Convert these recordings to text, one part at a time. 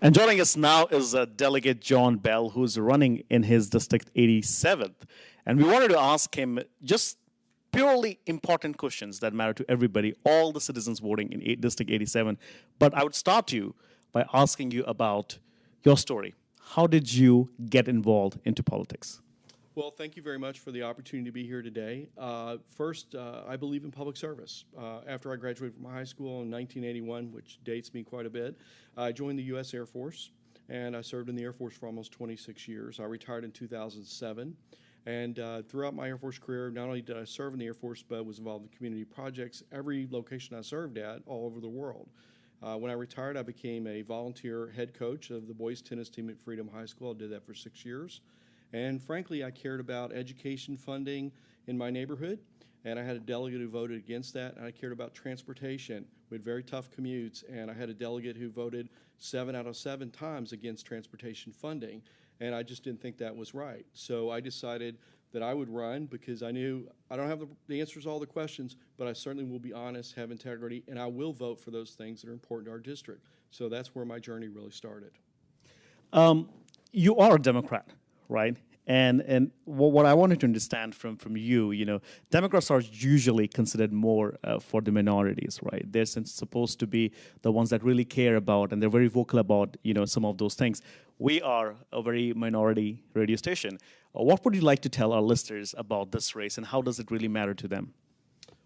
And joining us now is Delegate John Bell, who's running in his District 87th. And we wanted to ask him just purely important questions that matter to everybody, all the citizens voting in District 87. But I would start you by asking you about your story. How did you get involved into politics? Well, thank you very much for the opportunity to be here today. First, I believe in public service. After I graduated from high school in 1981, which dates me quite a bit, I joined the U.S. Air Force, and I served in the Air Force for almost 26 years. I retired in 2007, and throughout my Air Force career, not only did I serve in the Air Force, but was involved in community projects every location I served at all over the world. When I retired, I became a volunteer head coach of the boys tennis team at Freedom High School. I did that for 6 years. And frankly, I cared about education funding in my neighborhood, and I had a delegate who voted against that, and I cared about transportation. We had very tough commutes, and I had a delegate who voted 7 out of 7 times against transportation funding, and I just didn't think that was right. So I decided that I would run because I knew I don't have the answers to all the questions, but I certainly will be honest, have integrity, and I will vote for those things that are important to our district. So that's where my journey really started. You are a Democrat, right? And what I wanted to understand from you, Democrats are usually considered more for the minorities, right? They're supposed to be the ones that really care about, and they're very vocal about, some of those things. We are a very minority radio station. What would you like to tell our listeners about this race, and how does it really matter to them?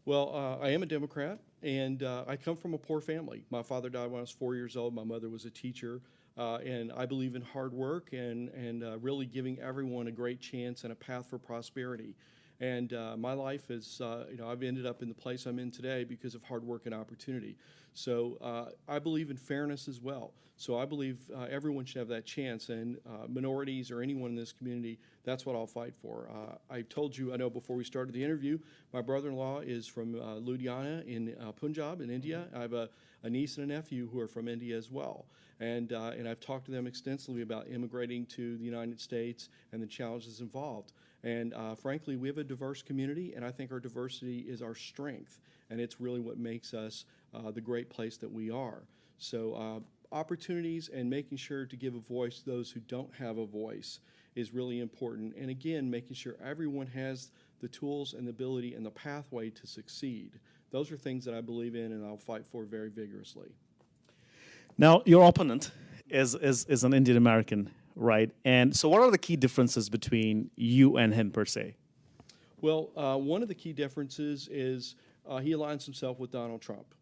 Well, I am a Democrat, and I come from a poor family. My father died when I was 4 years old. My mother was a teacher. And I believe in hard work and really giving everyone a great chance and a path for prosperity. And my life is, I've ended up in the place I'm in today because of hard work and opportunity. So I believe in fairness as well. So I believe everyone should have that chance, and minorities or anyone in this community, that's what I'll fight for. I told you, I know before we started the interview, my brother-in-law is from Ludhiana in Punjab in India. I have a niece and a nephew who are from India as well. And I've talked to them extensively about immigrating to the United States and the challenges involved. And frankly, we have a diverse community, and I think our diversity is our strength, and it's really what makes us the great place that we are. So opportunities and making sure to give a voice to those who don't have a voice is really important. And again, making sure everyone has the tools and the ability and the pathway to succeed. Those are things that I believe in and I'll fight for very vigorously. Now, your opponent is an Indian American, right? And so what are the key differences between you and him, per se? Well, one of the key differences is he aligns himself with Donald Trump.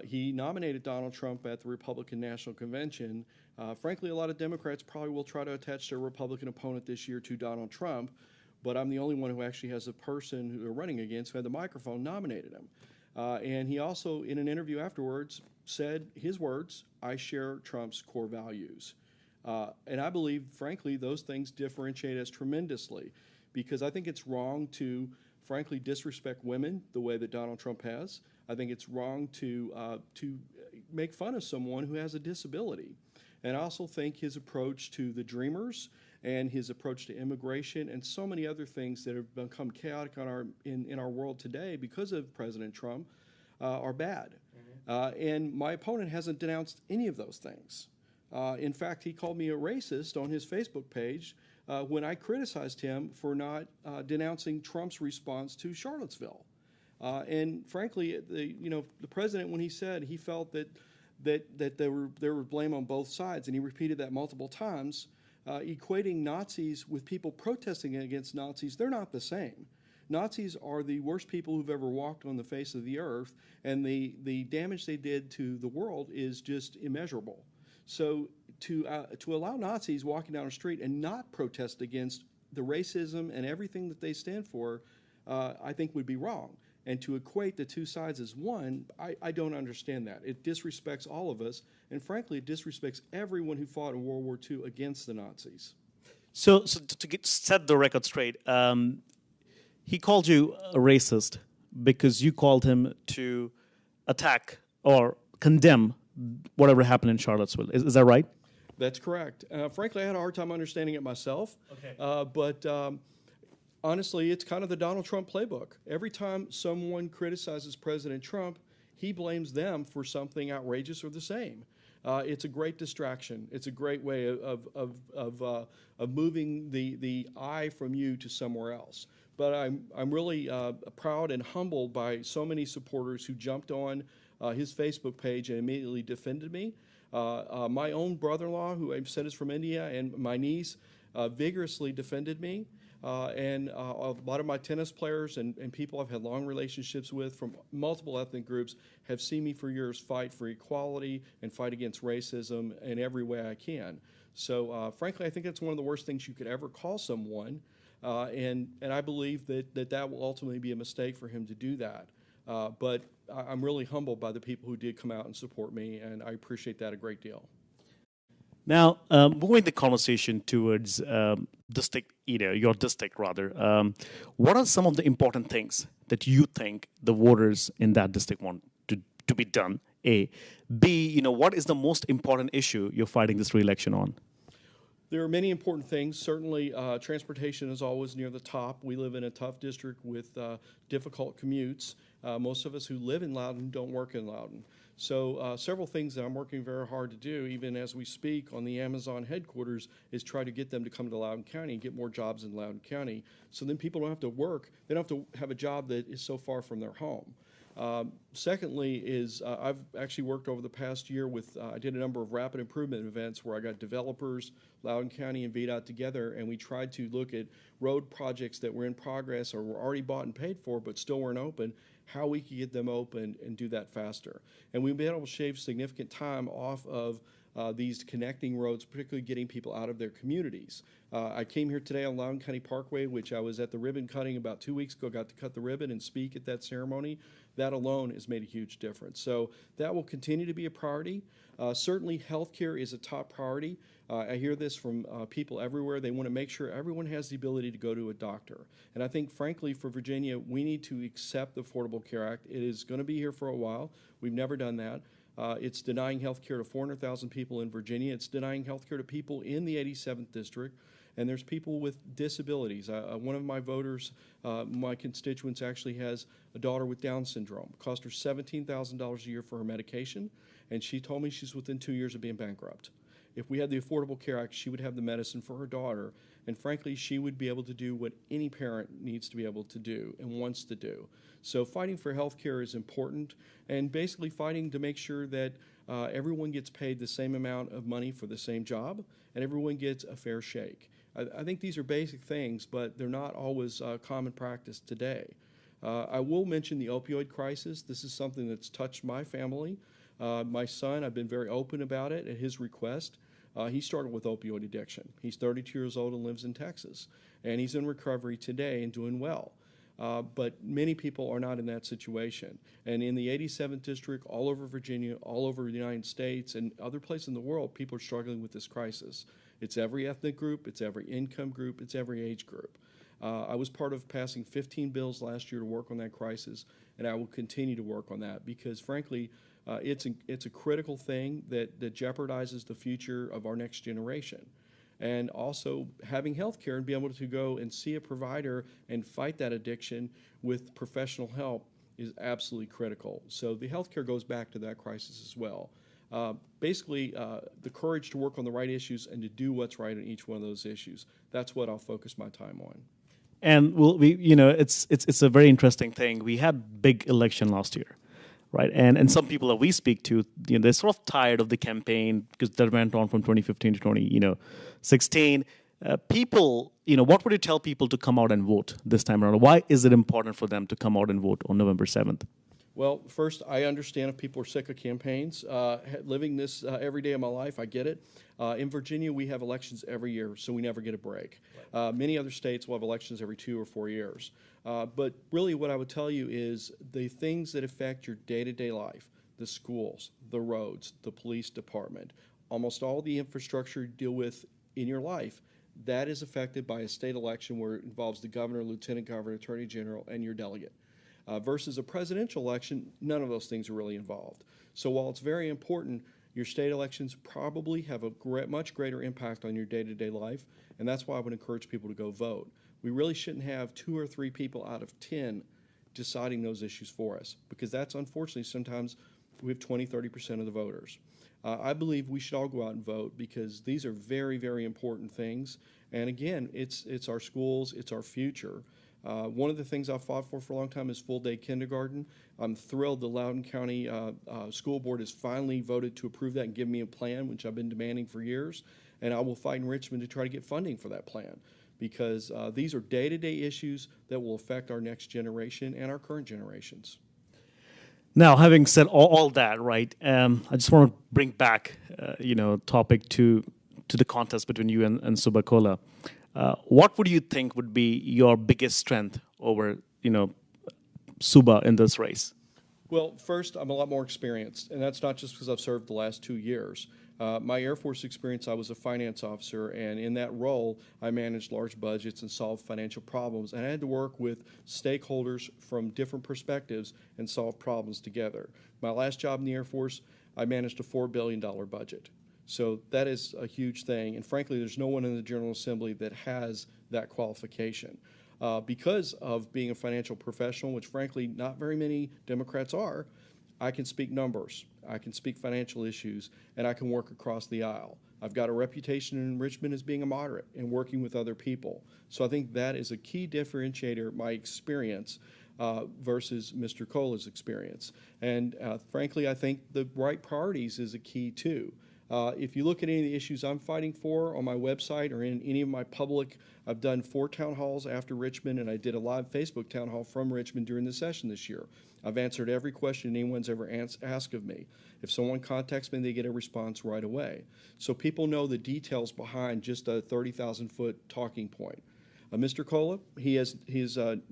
He nominated Donald Trump at the Republican National Convention. Frankly, a lot of Democrats probably will try to attach their Republican opponent this year to Donald Trump, but I'm the only one who actually has a person who they're running against who had the microphone nominated him. And he also, in an interview afterwards, said his words, "I share Trump's core values." And I believe, frankly, those things differentiate us tremendously, because I think it's wrong to, frankly, disrespect women the way that Donald Trump has. I think it's wrong to make fun of someone who has a disability. And I also think his approach to the Dreamers and his approach to immigration and so many other things that have become chaotic in our world today because of President Trump are bad. And my opponent hasn't denounced any of those things. In fact, he called me a racist on his Facebook page when I criticized him for not denouncing Trump's response to Charlottesville. And frankly, the president, when he said he felt that there were blame on both sides, and he repeated that multiple times, equating Nazis with people protesting against Nazis, they're not the same. Nazis are the worst people who've ever walked on the face of the earth, and the damage they did to the world is just immeasurable. So to allow Nazis walking down the street and not protest against the racism and everything that they stand for, I think would be wrong. And to equate the two sides as one, I don't understand that. It disrespects all of us, and frankly, it disrespects everyone who fought in World War II against the Nazis. So to set the record straight, he called you a racist because you called him to attack or condemn whatever happened in Charlottesville. Is that right? That's correct. Frankly, I had a hard time understanding it myself. Okay. But honestly, it's kind of the Donald Trump playbook. Every time someone criticizes President Trump, he blames them for something outrageous or the same. it's a great distraction. It's a great way of moving the eye from you to somewhere else. But I'm really proud and humbled by so many supporters who jumped on his Facebook page and immediately defended me. My own brother-in-law, who I've said is from India, and my niece vigorously defended me. And a lot of my tennis players and people I've had long relationships with from multiple ethnic groups have seen me for years fight for equality and fight against racism in every way I can. So frankly, I think that's one of the worst things you could ever call someone. And I believe that will ultimately be a mistake for him to do that. But I'm really humbled by the people who did come out and support me, and I appreciate that a great deal. Now, moving the conversation towards district, your district rather, what are some of the important things that you think the voters in that district want to be done? A. B, what is the most important issue you're fighting this re-election on? There are many important things. Certainly, transportation is always near the top. We live in a tough district with difficult commutes. Most of us who live in Loudoun don't work in Loudoun. So several things that I'm working very hard to do, even as we speak on the Amazon headquarters, is try to get them to come to Loudoun County and get more jobs in Loudoun County. So then people don't have to work. They don't have to have a job that is so far from their home. Secondly is I've actually worked over the past year with, I did a number of rapid improvement events where I got developers, Loudoun County and VDOT together, and we tried to look at road projects that were in progress or were already bought and paid for but still weren't open, how we could get them open and do that faster. And we've been able to shave significant time off of these connecting roads, particularly getting people out of their communities. I came here today on Loudoun County Parkway, which I was at the ribbon cutting about 2 weeks ago, got to cut the ribbon and speak at that ceremony. That alone has made a huge difference. So that will continue to be a priority. Certainly healthcare is a top priority. I hear this from people everywhere. They want to make sure everyone has the ability to go to a doctor. And I think, frankly, for Virginia, we need to accept the Affordable Care Act. It is going to be here for a while. We've never done that. It's denying health care to 400,000 people in Virginia. It's denying health care to people in the 87th District. And there's people with disabilities. One of my voters, my constituents, actually has a daughter with Down syndrome. It cost her $17,000 a year for her medication, and she told me she's within 2 years of being bankrupt. If we had the Affordable Care Act, she would have the medicine for her daughter, and frankly, she would be able to do what any parent needs to be able to do and wants to do. So fighting for health care is important, and basically fighting to make sure that everyone gets paid the same amount of money for the same job, and everyone gets a fair shake. I think these are basic things, but they're not always common practice today. I will mention the opioid crisis. This is something that's touched my family. My son, I've been very open about it at his request. He started with opioid addiction. He's 32 years old and lives in Texas, and he's in recovery today and doing well. But many people are not in that situation. And in the 87th District, all over Virginia, all over the United States, and other places in the world, people are struggling with this crisis. It's every ethnic group, it's every income group, it's every age group. I was part of passing 15 bills last year to work on that crisis, and I will continue to work on that because, frankly, it's a critical thing that jeopardizes the future of our next generation. And also having health care and be able to go and see a provider and fight that addiction with professional help is absolutely critical. So the health care goes back to that crisis as well. Basically, the courage to work on the right issues and to do what's right on each one of those issues. That's what I'll focus my time on. And it's a very interesting thing. We had big election last year, right? And some people that we speak to, they're sort of tired of the campaign because that went on from 2015 to 2016. People, what would you tell people to come out and vote this time around? Why is it important for them to come out and vote on November 7th? Well, first, I understand if people are sick of campaigns. Living this every day of my life, I get it. In Virginia, we have elections every year, so we never get a break. Many other states will have elections every 2 or 4 years. But really what I would tell you is the things that affect your day-to-day life, the schools, the roads, the police department, almost all the infrastructure you deal with in your life, that is affected by a state election where it involves the governor, lieutenant governor, attorney general, and your delegate. Versus a presidential election, none of those things are really involved. So while it's very important, your state elections probably have a much greater impact on your day-to-day life, and that's why I would encourage people to go vote. We really shouldn't have 2 or 3 people out of 10 deciding those issues for us, because that's unfortunately sometimes we have 20, 30% of the voters. I believe we should all go out and vote because these are very, very important things. And again, it's our schools, it's our future. One of the things I've fought for a long time is full-day kindergarten. I'm thrilled the Loudoun County School Board has finally voted to approve that and give me a plan, which I've been demanding for years. And I will fight in Richmond to try to get funding for that plan because these are day-to-day issues that will affect our next generation and our current generations. Now, having said all that, right, I just want to bring back, topic to the contest between you and Subakola. What would you think would be your biggest strength over, Suba in this race? Well, first, I'm a lot more experienced, and that's not just because I've served the last 2 years. My Air Force experience, I was a finance officer, and in that role, I managed large budgets and solved financial problems. And I had to work with stakeholders from different perspectives and solve problems together. My last job in the Air Force, I managed a $4 billion budget. So that is a huge thing. And frankly, there's no one in the General Assembly that has that qualification. Because of being a financial professional, which frankly not very many Democrats are, I can speak numbers, I can speak financial issues, and I can work across the aisle. I've got a reputation in Richmond as being a moderate and working with other people. So I think that is a key differentiator, my experience versus Mr. Cola's experience. And frankly, I think the right priorities is a key too. If you look at any of the issues I'm fighting for on my website or in any of my public, I've done 4 town halls after Richmond, and I did a live Facebook town hall from Richmond during the session this year. I've answered every question anyone's ever asked of me. If someone contacts me, they get a response right away. So people know the details behind just a 30,000-foot talking point. Mr. Cola, he has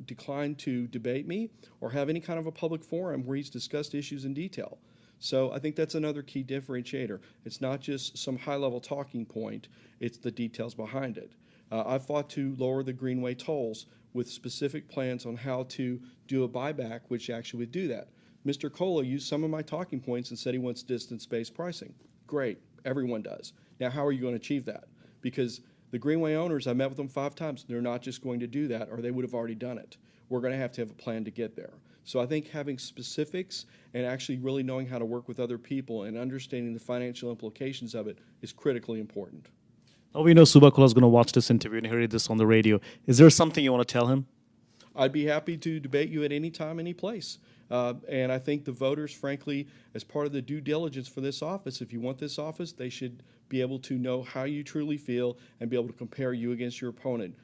declined to debate me or have any kind of a public forum where he's discussed issues in detail. So I think that's another key differentiator. It's not just some high-level talking point, it's the details behind it. I've fought to lower the Greenway tolls with specific plans on how to do a buyback, which actually would do that. Mr. Cola used some of my talking points and said he wants distance-based pricing. Great, everyone does. Now, how are you going to achieve that? Because the Greenway owners, I met with them 5 times, they're not just going to do that or they would have already done it. We're going to have a plan to get there. So I think having specifics and actually really knowing how to work with other people and understanding the financial implications of it is critically important. Now we know Subakola is going to watch this interview and hear this on the radio. Is there something you want to tell him? I'd be happy to debate you at any time, any place. And I think the voters, frankly, as part of the due diligence for this office, if you want this office, they should be able to know how you truly feel and be able to compare you against your opponent,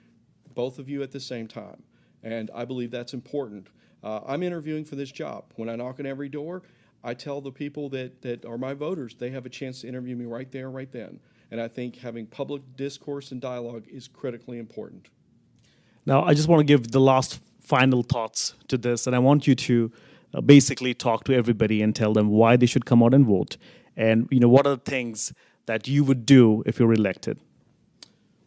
both of you at the same time. And I believe that's important. I'm interviewing for this job. When I knock on every door, I tell the people that are my voters, they have a chance to interview me right there, right then. And I think having public discourse and dialogue is critically important. Now, I just want to give the last final thoughts to this, and I want you to basically talk to everybody and tell them why they should come out and vote. And, what are the things that you would do if you're elected?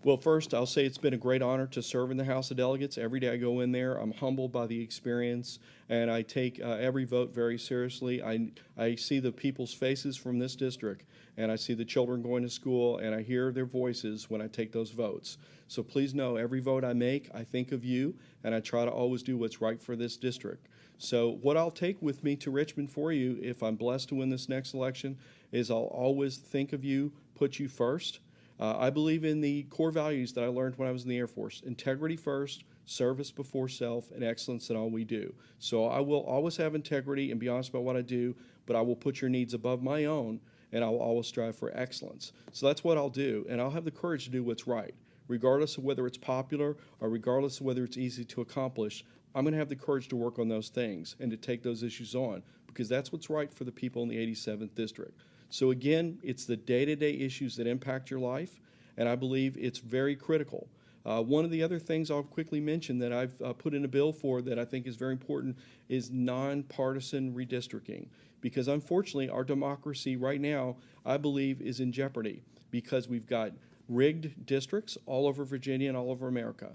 Well, first, I'll say it's been a great honor to serve in the House of Delegates. Every day I go in there, I'm humbled by the experience, and I take every vote very seriously. I see the people's faces from this district, and I see the children going to school, and I hear their voices when I take those votes. So please know, every vote I make, I think of you, and I try to always do what's right for this district. So what I'll take with me to Richmond for you, if I'm blessed to win this next election, is I'll always think of you, put you first. I believe in the core values that I learned when I was in the Air Force: integrity first, service before self, and excellence in all we do. So I will always have integrity and be honest about what I do, but I will put your needs above my own, and I will always strive for excellence. So that's what I'll do, and I'll have the courage to do what's right. Regardless of whether it's popular or regardless of whether it's easy to accomplish, I'm going to have the courage to work on those things and to take those issues on, because that's what's right for the people in the 87th District. So again, it's the day-to-day issues that impact your life, and I believe it's very critical. One of the other things I'll quickly mention that I've put in a bill for that I think is very important is nonpartisan redistricting, because unfortunately our democracy right now, I believe, is in jeopardy because we've got rigged districts all over Virginia and all over America.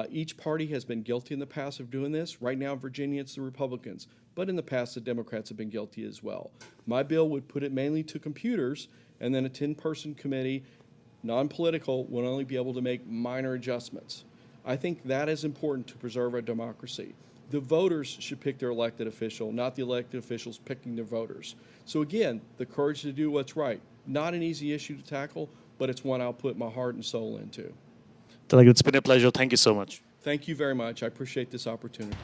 Each party has been guilty in the past of doing this. Right now in Virginia it's the Republicans, but in the past the Democrats have been guilty as well. My bill would put it mainly to computers, and then a 10-person committee, non-political, will only be able to make minor adjustments. I think that is important to preserve our democracy. The voters should pick their elected official, not the elected officials picking their voters. So again, the courage to do what's right. Not an easy issue to tackle, but it's one I'll put my heart and soul into. Tilak, it's been a pleasure. Thank you so much. Thank you very much. I appreciate this opportunity.